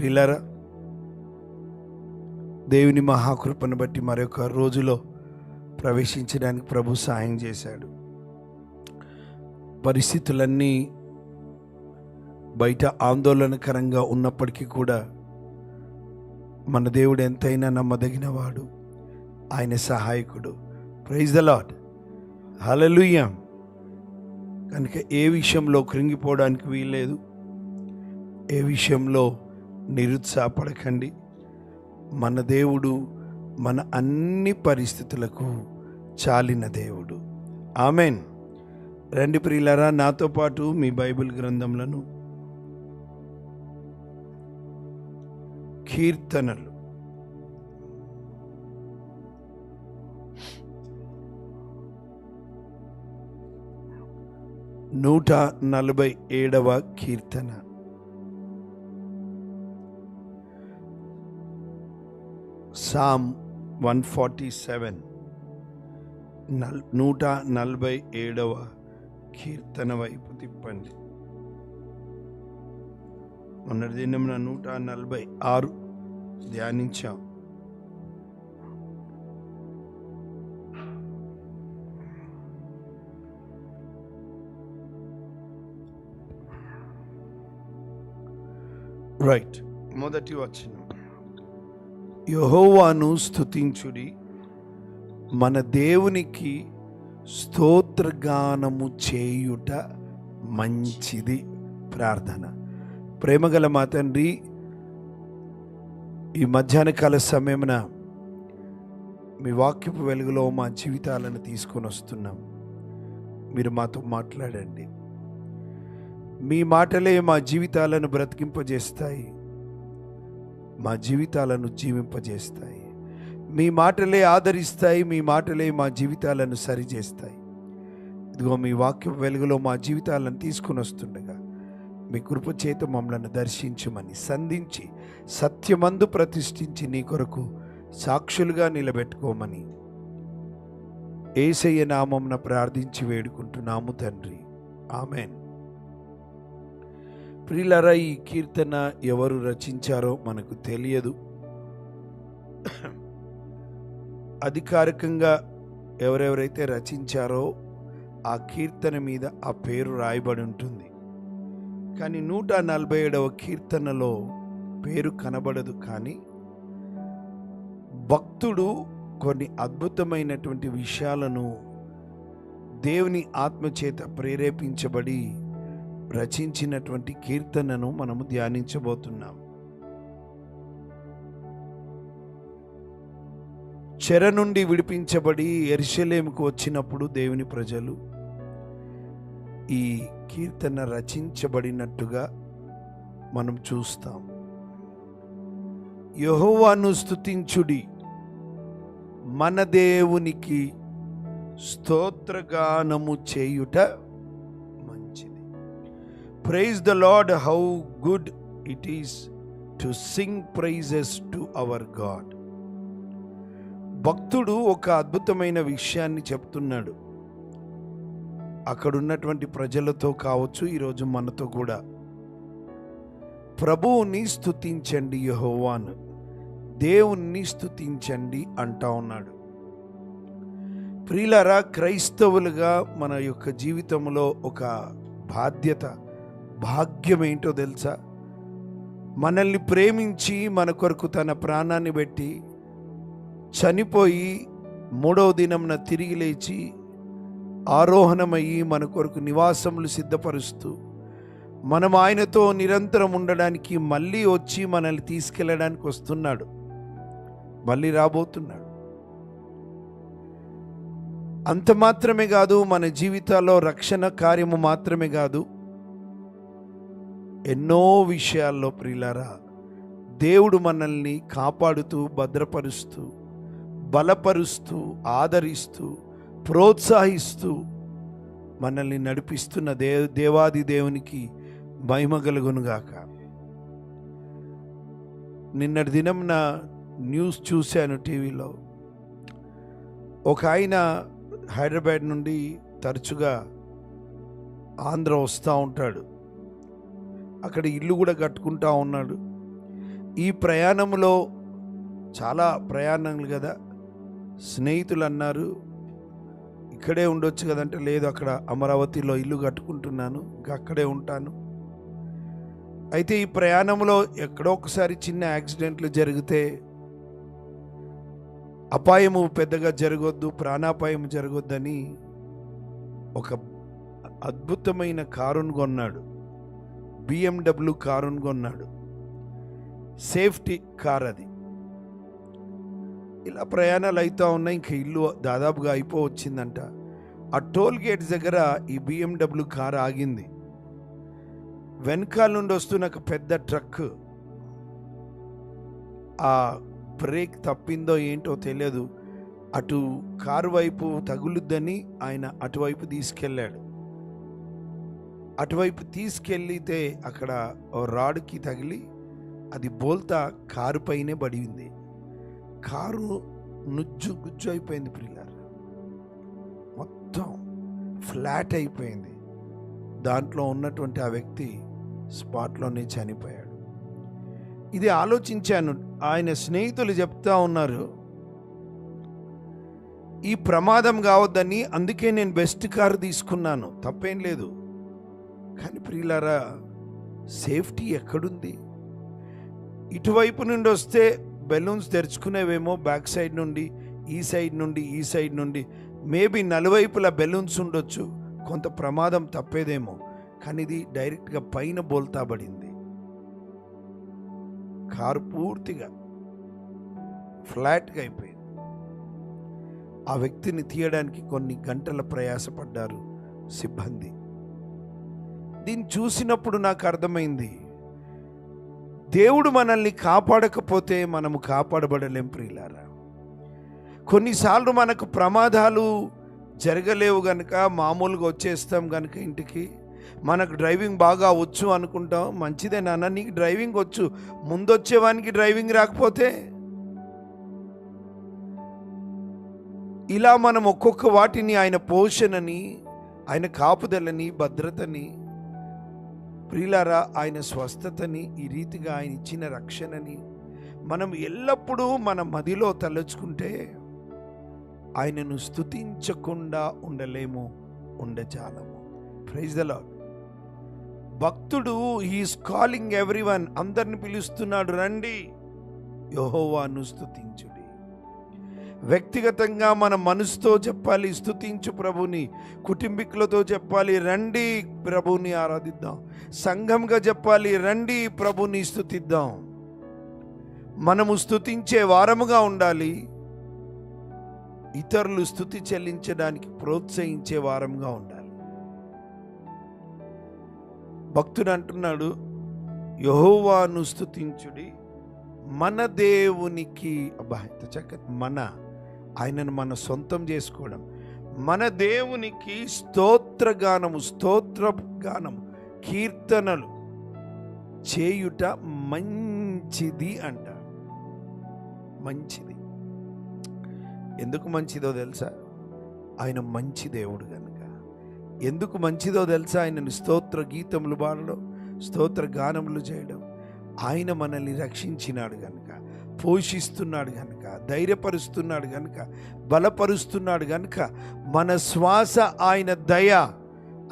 ప్రియులారా, దేవుని మహాకృపను బట్టి మరొక రోజులో ప్రవేశించడానికి ప్రభు సాయం చేశాడు. పరిస్థితులన్నీ బయట ఆందోళనకరంగా ఉన్నప్పటికీ కూడా మన దేవుడు ఎంతైనా నమ్మదగినవాడు, ఆయన సహాయకుడు. ప్రైజ్ ద లార్డ్, హల్లెలూయా. కనుక ఏ విషయంలో కృంగిపోవడానికి వీల్లేదు, ఏ విషయంలో నిరుత్సాహపడకండి. మన దేవుడు మన అన్ని పరిస్థితులకు చాలిన దేవుడు. ఆమెన్. రండి ప్రియులారా, నాతో పాటు మీ బైబిల్ గ్రంథములను కీర్తనలు 147వ కీర్తన. సామ్ 147, 147వ కీర్తన వైపు తిప్పండి. మొన్నటి దినమున 146 ధ్యానించాం. రైట్. మొదటి వచనం, యెహోవాను స్తుతించుడి, మన దేవునికి స్తోత్రగానము చేయుట మంచిది. ప్రార్థన. ప్రేమగల మా తండ్రి, ఈ మధ్యాహ్న కాల సమయమున మీ వాక్యపు వెలుగులో మా జీవితాలను తీసుకొని వస్తున్నాం. మీరు మాతో మాట్లాడండి. మీ మాటలే మా జీవితాలను బ్రతికింపజేస్తాయి, మా జీవితాలను జీవింపజేస్తాయి. మీ మాటలే ఆదరిస్తాయి, మీ మాటలే మా జీవితాలను సరిచేస్తాయి. ఇదిగో మీ వాక్యం వెలుగులో మా జీవితాలను తీసుకుని వస్తుండగా మీ కృప చేత మమ్మల్ని దర్శించమని, సంధించి సత్యమందు ప్రతిష్ఠించి నీ కొరకు సాక్షులుగా నిలబెట్టుకోమని యేసయ్య నామమున ప్రార్థించి వేడుకుంటున్నాము తండ్రి. ఆమెన్. ప్రియులారా, ఈ కీర్తన ఎవరు రచించారో మనకు తెలియదు. అధికారికంగా ఎవరెవరైతే రచించారో ఆ కీర్తన మీద ఆ పేరు రాయబడి ఉంటుంది. కానీ 147వ కీర్తనలో పేరు కనబడదు. కానీ భక్తుడు కొన్ని అద్భుతమైనటువంటి విషయాలను దేవుని ఆత్మచేత ప్రేరేపించబడి రచించినటువంటి కీర్తనను మనము ధ్యానించబోతున్నాం. చెర నుండి విడిపించబడి యెరూషలేముకు వచ్చినప్పుడు దేవుని ప్రజలు ఈ కీర్తన రచించబడినట్టుగా మనం చూస్తాం. యెహోవాను స్తుతించుడి, మన దేవునికి స్తోత్రగానము చేయుట మంచిది. Praise the lord, how good it is to sing praises to our God. భక్తుడు ఒక అద్భుతమైన విషయాన్ని చెప్తున్నాడు. అక్కడున్నటువంటి ప్రజలతో కావచ్చు, ఈరోజు మనతో కూడా. ప్రభువుని స్తుతించండి, యెహోవాను, దేవుణ్ణి స్తుతించండి అంటా ఉన్నాడు. ప్రియులారా, క్రైస్తవులుగా మన యొక్క జీవితంలో ఒక బాధ్యత, భాగ్యం ఏంటో తెలుసా? మనల్ని ప్రేమించి మన కొరకు తన ప్రాణాన్ని పెట్టి చనిపోయి 3వ దినంన తిరిగి లేచి ఆరోహణమయ్యి మన కొరకు నివాసములు సిద్ధపరుస్తూ మనం ఆయనతో నిరంతరం ఉండడానికి మళ్ళీ వచ్చి మనల్ని తీసుకెళ్ళడానికి వస్తున్నాడు, మళ్ళీ రాబోతున్నాడు. అంత మాత్రమే కాదు, మన జీవితాల్లో రక్షణ కార్యము మాత్రమే కాదు, ఎన్నో విషయాల్లో ప్రియులారా దేవుడు మనల్ని కాపాడుతూ, భద్రపరుస్తూ, బలపరుస్తూ, ఆదరిస్తూ, ప్రోత్సహిస్తూ మనల్ని నడిపిస్తున్న దేవాది దేవునికి మహిమ కలుగునుగాక. నిన్నటి దినం నా న్యూస్ చూశాను టీవీలో. ఒక ఆయన హైదరాబాద్ నుండి తరచుగా ఆంధ్ర వస్తూ ఉంటాడు. అక్కడ ఇల్లు కూడా కట్టుకుంటా ఉన్నాడు. ఈ ప్రయాణంలో చాలా ప్రయాణాలు కదా. స్నేహితులు అన్నారు ఇక్కడే ఉండొచ్చు కదంటే, లేదు అక్కడ అమరావతిలో ఇల్లు కట్టుకుంటున్నాను, ఇంకా అక్కడే ఉంటాను. అయితే ఈ ప్రయాణంలో ఎక్కడో ఒకసారి చిన్న యాక్సిడెంట్లు జరిగితే అపాయము పెద్దగా జరగొద్దు, ప్రాణాపాయం జరగొద్దని ఒక అద్భుతమైన కారును కొన్నాడు. BMW కారును కొన్నాడు, సేఫ్టీ కార్ అది. ఇలా ప్రయాణాలు అవుతూ ఉన్నాయి. ఇంక ఇల్లు దాదాపుగా అయిపోవచ్చిందంట. ఆ టోల్ గేట్ దగ్గర ఈ BMW కార్ ఆగింది. వెనకాల నుండి వస్తున్న ఒక పెద్ద ట్రక్ ఆ బ్రేక్ తప్పిందో ఏంటో తెలియదు, అటు కారు వైపు తగులుద్దని ఆయన అటువైపు తీసుకెళ్ళాడు. అటువైపు తీసుకెళ్ళితే అక్కడ ఓ రాడ్కి తగిలి అది బోల్తా కారు పైనే పడింది. కారు నుజ్జు గుజ్జు అయిపోయింది ప్రియులారా, మొత్తం ఫ్లాట్ అయిపోయింది. దాంట్లో ఉన్నటువంటి ఆ వ్యక్తి స్పాట్లోనే చనిపోయాడు. ఇది ఆలోచించాను. ఆయన స్నేహితులు చెప్తా ఉన్నారు ఈ ప్రమాదం కావద్దని, అందుకే నేను బెస్ట్ కారు తీసుకున్నాను, తప్పేం లేదు. కానీ ప్రియులారా, సేఫ్టీ ఎక్కడుంది? ఇటువైపు నుండి వస్తే బెలూన్స్ తెరుచుకునేవేమో, బ్యాక్ సైడ్ నుండి, ఈ సైడ్ నుండి, ఈ సైడ్ నుండి, మేబీ నలువైపులా బెలూన్స్ ఉండొచ్చు, కొంత ప్రమాదం తప్పేదేమో. కానీ ఇది డైరెక్ట్గా పైన బోల్తా పడింది. కారు పూర్తిగా ఫ్లాట్గా అయిపోయింది. ఆ వ్యక్తిని తీయడానికి కొన్ని గంటల ప్రయాసపడ్డారు సిబ్బంది. దీన్ని చూసినప్పుడు నాకు అర్థమైంది, దేవుడు మనల్ని కాపాడకపోతే మనము కాపాడబడలేం ప్రియులారా. కొన్నిసార్లు మనకు ప్రమాదాలు జరగలేవు గనుక మామూలుగా వచ్చేస్తాం గనుక ఇంటికి. మనకు డ్రైవింగ్ బాగా వచ్చు అనుకుంటాం. మంచిదే నాన్న, నీకు డ్రైవింగ్ వచ్చు, ముందొచ్చేవానికి డ్రైవింగ్ రాకపోతే? ఇలా మనం ఒక్కొక్క వాటిని, ఆయన పోషణని, ఆయన కాపుదలని, భద్రతని, ప్రియులారా ఆయన స్వస్థతని, ఈ రీతిగా ఆయన ఇచ్చిన రక్షణని మనం ఎల్లప్పుడూ మన మదిలో తలుచుకుంటే ఆయనను స్తుతించకుండా ఉండలేము, ఉండజాలము. Praise the lord. భక్తుడు హీఈస్ కాలింగ్ ఎవ్రీవన్, అందరిని పిలుస్తున్నాడు, రండి యెహోవాను స్తుతించుడి. వ్యక్తిగతంగా మన మనసుతో చెప్పాలి, స్తుతించు ప్రభుని. కుటుంబీకులతో చెప్పాలి, రండి ప్రభుని ఆరాధిద్దాం. సంఘంగా చెప్పాలి, రండి ప్రభుని స్తుతిద్దాం. మనము స్తుతించే వారముగా ఉండాలి, ఇతరులు స్తుతి చెల్లించడానికి ప్రోత్సహించే వారంగా ఉండాలి. భక్తుడు అంటున్నాడు, యెహోవాను స్తుతించుడి, మన దేవునికి. అబ్బా ఎంత చక్కటి, మన ఆయనను మన సొంతం చేసుకోవడం, మన దేవునికి స్తోత్రగానము, స్తోత్రగానము, కీర్తనలు చేయుట మంచిది అంట. మంచిది. ఎందుకు మంచిదో తెలుసా? ఆయన మంచి దేవుడు కనుక. ఎందుకు మంచిదో తెలుసా? ఆయనను స్తోత్ర గీతములు పాడడం, స్తోత్ర గానములు చేయడం. ఆయన మనల్ని రక్షించినాడు కనుక, పోషిస్తున్నాడు కనుక, ధైర్యపరుస్తున్నాడు కనుక, బలపరుస్తున్నాడు కనుక, మన శ్వాస ఆయన దయ.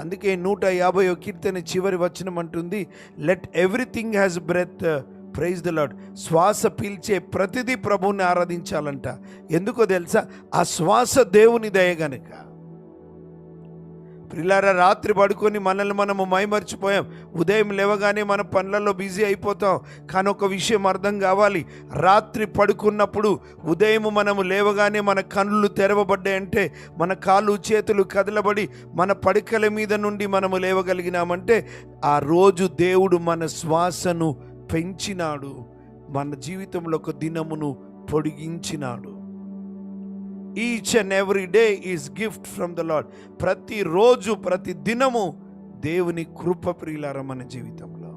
అందుకే 150వ కీర్తన చివరి వచనం అంటుంది, let everything has breath praise the lord. శ్వాస పీల్చే ప్రతిదీ ప్రభువుని ఆరాధించాలంట. ఎందుకో తెలుసా? ఆ శ్వాస దేవుని దయ గనుక. ప్రియులారా, రాత్రి పడుకొని మనల్ని మనము మైమర్చిపోయాం. ఉదయం లేవగానే మన పనులలో బిజీ అయిపోతాం. కానీ ఒక విషయం అర్థం కావాలి, రాత్రి పడుకున్నప్పుడు ఉదయం మనము లేవగానే మన కళ్ళు తెరవబడ్డాయంటే, మన కాళ్ళు చేతులు కదలబడి మన పడకల మీద నుండి మనము లేవగలిగినామంటే, ఆ రోజు దేవుడు మన శ్వాసను పెంచినాడు, మన జీవితంలో ఒక దినమును పొడిగించినాడు. Each and every day is gift from the lord. ప్రతిరోజు, ప్రతి దినము దేవుని కృప ప్రియులారా. మన జీవితంలో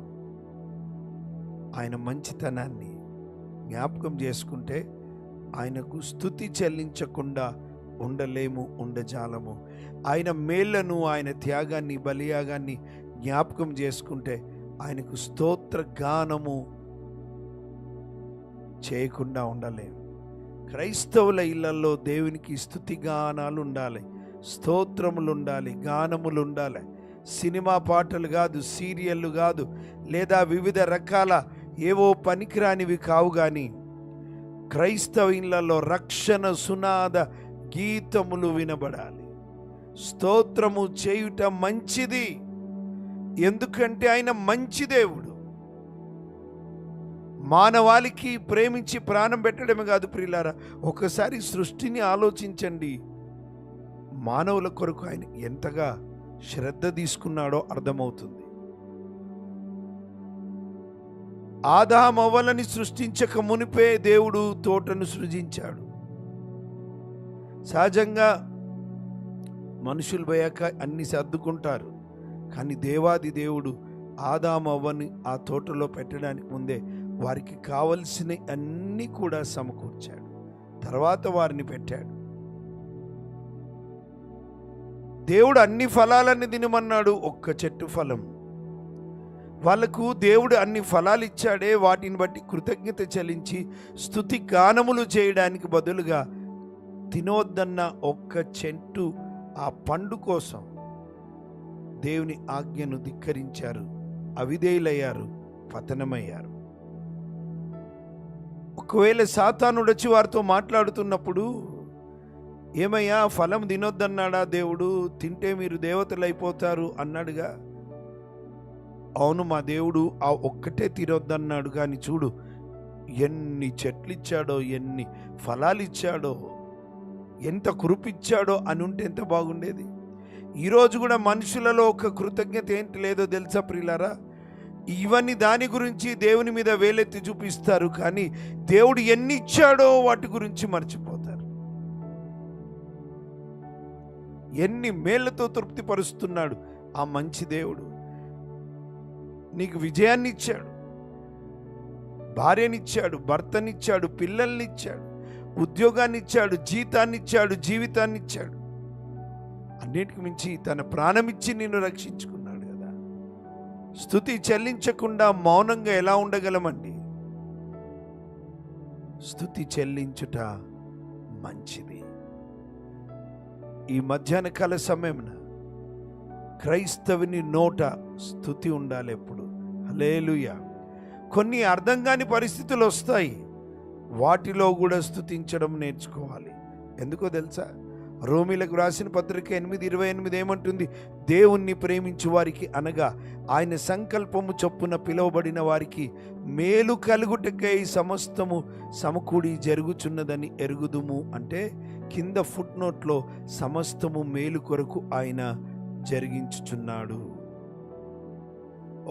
ఆయన మంచితనాన్ని జ్ఞాపకం చేసుకుంటే ఆయనకు స్తుతి చెల్లించకుండా ఉండలేము, ఉండజాలము. ఆయన మేళ్లను, ఆయన త్యాగాన్ని, బలియాగాన్ని జ్ఞాపకం చేసుకుంటే ఆయనకు స్తోత్ర గానము చేయకుండా ఉండలేము. క్రైస్తవుల ఇళ్లలో దేవునికి స్తుతి గానాలు ఉండాలి, స్తోత్రములు ఉండాలి, గానములు ఉండాలి. సినిమా పాటలు కాదు, సీరియళ్ళు కాదు, లేదా వివిధ రకాల ఏవో పనికిరానివి కావు. కానీ క్రైస్తవ ఇళ్లలో రక్షణ సునాద గీతములు వినబడాలి. స్తోత్రము చేయుట మంచిది, ఎందుకంటే ఆయన మంచి దేవుడు. మానవాళికి ప్రేమించి ప్రాణం పెట్టడమే కాదు ప్రియులారా, ఒకసారి సృష్టిని ఆలోచించండి. మానవుల కొరకు ఆయన ఎంతగా శ్రద్ధ తీసుకున్నాడో అర్థమవుతుంది. ఆదామవ్వలని సృష్టించక మునిపే దేవుడు తోటను సృజించాడు. సహజంగా మనుషులు పోయాక అన్ని సర్దుకుంటారు, కానీ దేవాది దేవుడు ఆదామవ్వని ఆ తోటలో పెట్టడానికి ముందే వారికి కావలసిన అన్నీ కూడా సమకూర్చాడు. తర్వాత వారిని పెట్టాడు. దేవుడు అన్ని ఫలాలన్నీ తినమన్నాడు, ఒక్క చెట్టు ఫలం. వాళ్లకు దేవుడు అన్ని ఫలాలు ఇచ్చాడే, వాటిని బట్టి కృతజ్ఞత చెల్లించి స్తుతి గానములు చేయడానికి బదులుగా తినొద్దన్న ఒక్క చెట్టు ఆ పండు కోసం దేవుని ఆజ్ఞను ధిక్కరించారు, అవిధేయులయ్యారు, పతనమయ్యారు. ఒకవేళ సాతానుడు వచ్చి వారితో మాట్లాడుతున్నప్పుడు, ఏమయ్యా ఫలం తినొద్దన్నాడా దేవుడు, తింటే మీరు దేవతలు అయిపోతారు అన్నాడుగా. అవును, మా దేవుడు ఆ ఒక్కటే తినొద్దన్నాడు, కానీ చూడు ఎన్ని చెట్లు ఇచ్చాడో, ఎన్ని ఫలాలు ఇచ్చాడో, ఎంత కురిపిచ్చాడో అని ఉంటే ఎంత బాగుండేది. ఈరోజు కూడా మనుషులలో ఒక కృతజ్ఞత ఏంటి లేదో తెలుసా ప్రియులారా? ఇవన్నీ దాని గురించి దేవుని మీద వేలెత్తి చూపిస్తారు, కానీ దేవుడు ఎన్ని ఇచ్చాడో వాటి గురించి మర్చిపోతారు. ఎన్ని మేళ్లతో తృప్తిపరుస్తున్నాడు ఆ మంచి దేవుడు. నీకు విజయాన్ని ఇచ్చాడు, భార్యనిచ్చాడు, భర్తనిచ్చాడు, పిల్లల్నిచ్చాడు, ఉద్యోగాన్ని ఇచ్చాడు, జీతాన్ని ఇచ్చాడు, జీవితాన్ని ఇచ్చాడు. అన్నిటికి మించి తన ప్రాణమిచ్చి నిన్ను రక్షించుకున్నాడు కదా. స్తుతి చెల్లించకుండా మౌనంగా ఎలా ఉండగలమండి? స్తుతి చెల్లించుట మంచిది. ఈ మధ్యాహ్న కాల సమయమున క్రైస్తవుని నోట స్తుతి ఉండాలి ఎప్పుడు. హల్లెలూయా. కొన్ని అర్థం కాని పరిస్థితులు వస్తాయి, వాటిలో కూడా స్తుతించడం నేర్చుకోవాలి. ఎందుకో తెలుసా? రోమీలకు రాసిన పత్రిక 8:28 ఏమంటుంది? దేవుణ్ణి ప్రేమించు వారికి, అనగా ఆయన సంకల్పము చొప్పున పిలువబడిన వారికి మేలు కలుగుటకై సమస్తము సమకూడి జరుగుచున్నదని ఎరుగుదుము. అంటే కింద ఫుట్ నోట్లో సమస్తము మేలు కొరకు ఆయన జరిగించుచున్నాడు.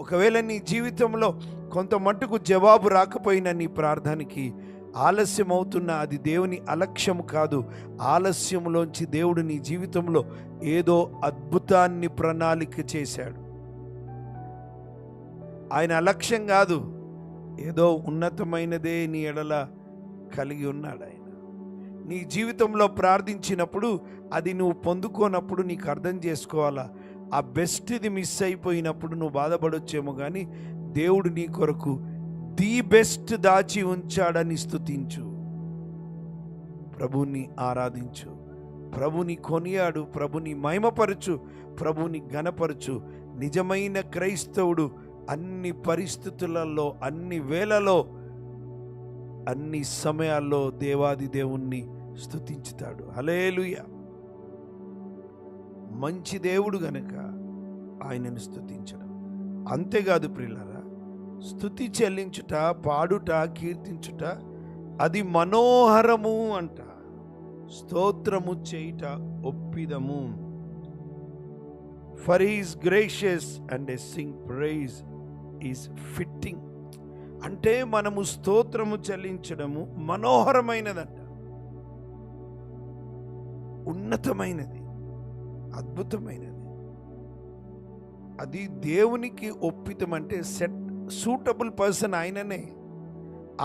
ఒకవేళ నీ జీవితంలో కొంత మట్టుకు జవాబు రాకపోయినా నీ ప్రార్థనకి ఆలస్యం అవుతున్నా, అది దేవుని అలక్ష్యము కాదు. ఆలస్యంలోంచి దేవుడు నీ జీవితంలో ఏదో అద్భుతాన్ని ప్రణాళిక చేశాడు. ఆయన అలక్ష్యం కాదు, ఏదో ఉన్నతమైనదే నీ ఎడల కలిగి ఉన్నాడు ఆయన. నీ జీవితంలో ప్రార్థించినప్పుడు అది నువ్వు పొందుకోనప్పుడు నీకు అర్థం చేసుకోవాలా, ఆ బెస్ట్ది మిస్ అయిపోయినప్పుడు నువ్వు బాధపడొచ్చేమో, కానీ దేవుడు నీ కొరకు ది బెస్ట్ దాచి ఉంచాడని స్తుతించు. ప్రభుని ఆరాధించు, ప్రభుని కొనియాడు, ప్రభుని మహిమపరచు, ప్రభుని ఘనపరచు. నిజమైన క్రైస్తవుడు అన్ని పరిస్థితులలో, అన్ని వేళలో, అన్ని సమయాల్లో దేవాది దేవుణ్ణి స్తుతించుతాడు. హల్లెలూయా. మంచి దేవుడు గనుక ఆయనను స్తుతించడం. అంతేకాదు ప్రియులారా, స్తుతి చెల్లించుట, పాడుట, కీర్తించుట అది మనోహరము అంట. స్తోత్రము చేయుట ఒప్పిదము. For he's gracious and a sing praise is fitting. అంటే మనము స్తోత్రము చెల్లించడము మనోహరమైనదంట, ఉన్నతమైనది, అద్భుతమైనది. అది దేవునికి ఒప్పితం. అంటే సూటబుల్ పర్సన్ ఆయననే.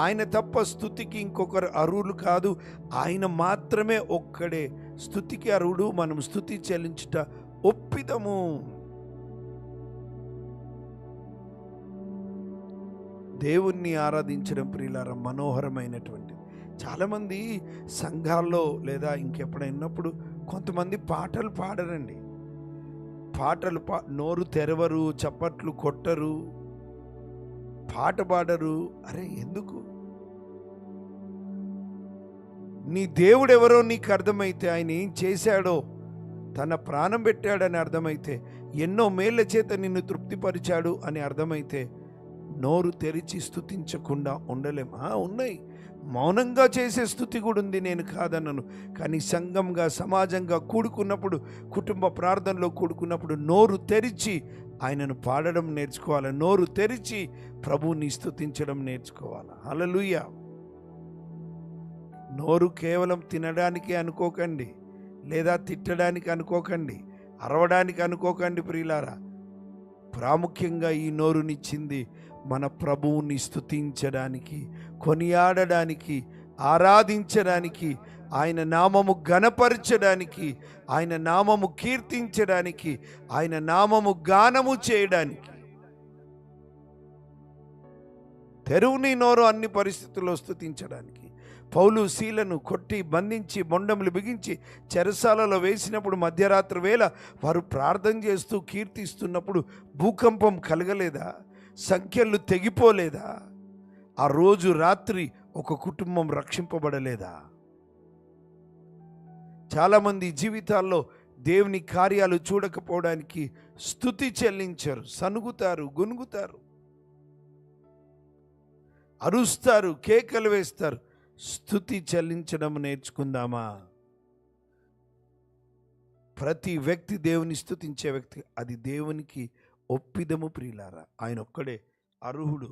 ఆయన తప్ప స్తుతికి ఇంకొకరు అర్హులు కాదు. ఆయన మాత్రమే ఒక్కడే స్తుతికి అర్హుడు. మనం స్తుతి చెల్లించుట ఒప్పిదము. దేవుణ్ణి ఆరాధించడం ప్రియులారా మనోహరమైనటువంటి. చాలామంది సంఘాల్లో లేదా ఇంకెప్పుడైనప్పుడు కొంతమంది పాటలు పాడరండి. నోరు తెరవరు, చప్పట్లు కొట్టరు, పాట పాడరు. అరే ఎందుకు? నీ దేవుడెవరో నీకు అర్థమైతే, ఆయన ఏం చేశాడో, తన ప్రాణం పెట్టాడని అర్థమైతే, ఎన్నో మేళ్ల చేత నిన్ను తృప్తిపరిచాడు అని అర్థమైతే నోరు తెరిచి స్తుతించకుండా ఉండలేం. ఉన్నాయి, మౌనంగా చేసే స్థుతి కూడా ఉంది, నేను కాదన్నాను. కానీ సంఘంగా సమాజంగా కూడుకున్నప్పుడు, కుటుంబ ప్రార్థనలో కూడుకున్నప్పుడు నోరు తెరిచి ఆయనను పాడడం నేర్చుకోవాలి. నోరు తెరిచి ప్రభువుని స్తుతించడం నేర్చుకోవాలి. హల్లెలూయా. నోరు కేవలం తినడానికి అనుకోకండి, లేదా తిట్టడానికి అనుకోకండి, అరవడానికి అనుకోకండి ప్రియులారా. ప్రాముఖ్యంగా ఈ నోరునిచ్చింది మన ప్రభువుని స్తుతించడానికి, కొనియాడడానికి, ఆరాధించడానికి, ఆయన నామము ఘనపరచడానికి, ఆయన నామము కీర్తించడానికి, ఆయన నామము గానము చేయడానికి. తెరువుని నోరు అన్ని పరిస్థితుల్లో స్తుతించడానికి. పౌలు శీలను కొట్టి బంధించి బొండములు బిగించి చెరసాలలో వేసినప్పుడు మధ్యరాత్రి వేళ వారు ప్రార్థన చేస్తూ కీర్తిస్తున్నప్పుడు భూకంపం కలగలేదా? సంఖ్యలు తెగిపోలేదా? ఆ రోజు రాత్రి ఒక కుటుంబం రక్షింపబడలేదా? చాలామంది జీవితాల్లో దేవుని కార్యాలు చూడకపోవడానికి స్తుతి చెల్లించరు, సనుగుతారు, గొనుగుతారు, అరుస్తారు, కేకలు వేస్తారు. స్తుతి చెల్లించడం నేర్చుకుందామా? ప్రతి వ్యక్తి దేవుని స్తుతించే వ్యక్తి, అది దేవునికి ఒప్పిదము ప్రియులారా. ఆయన ఒక్కడే అర్హుడు.